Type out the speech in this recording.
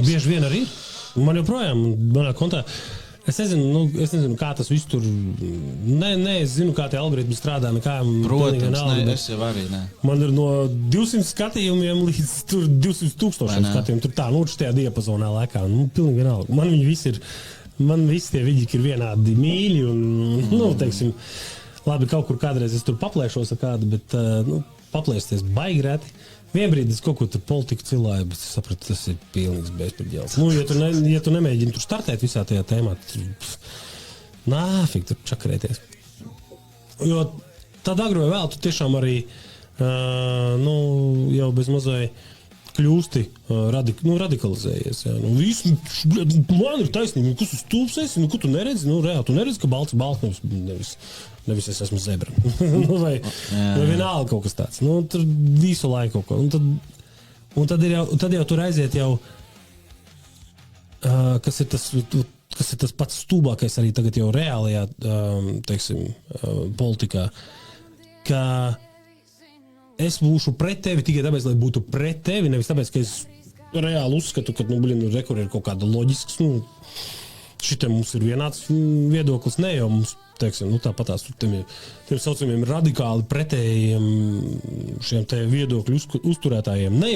Bieži vien arī ir. Man joprojām, manā kontā, es nezinu, kā tas viss tur, es zinu, kā tie algoritmi strādā, Protams, es jau arī, ne. Man ir no 200 skatījumiem līdz tur 200,000 skatījumiem, tur tā, šajā diapazonā laikā, pilnīgi vienalga. Man visi tie vidi ir vienādi mīļi un, teiksim, labi, kaut kur kādreiz es tur paplēšos ar kādu, bet, paplēsties baigi reti. Vienbrīd es kaut ko tur politiku cilāju, bet es sapratu, tas ir pilnīgs bezpirģēls. Ja tu nemēģini tur startēt visā tajā tēmā, nāfik tur čakarēties. Jo tad agro vai vēl tu tiešām arī, jau bez mazai kļūsti radikalizējies. Jā. Man ir taisnība, kas tu stulbs esi, ko tu neredzi? Reāli, tu neredzi, ka balts nevis es esmu zebra. vai vienalga kaut kas tāds. Tur visu laiku kaut ko. Un tad jau tur aiziet jau, kas ir tas pats stulbākais arī tagad jau reālajā, teiksim, politikā, ka es būšu pret tevi tikai tāpēc, lai būtu pret tevi, nevis tāpēc, ka es reāli uzskatu, ka, rekur ir kaut kāda loģisks, šitam mums ir vienāds viedoklis, ne jau mums, teiksim, tāpatās tiem saucamiem radikāli pretējiem šiem te viedokļu uzturētājiem, ne jau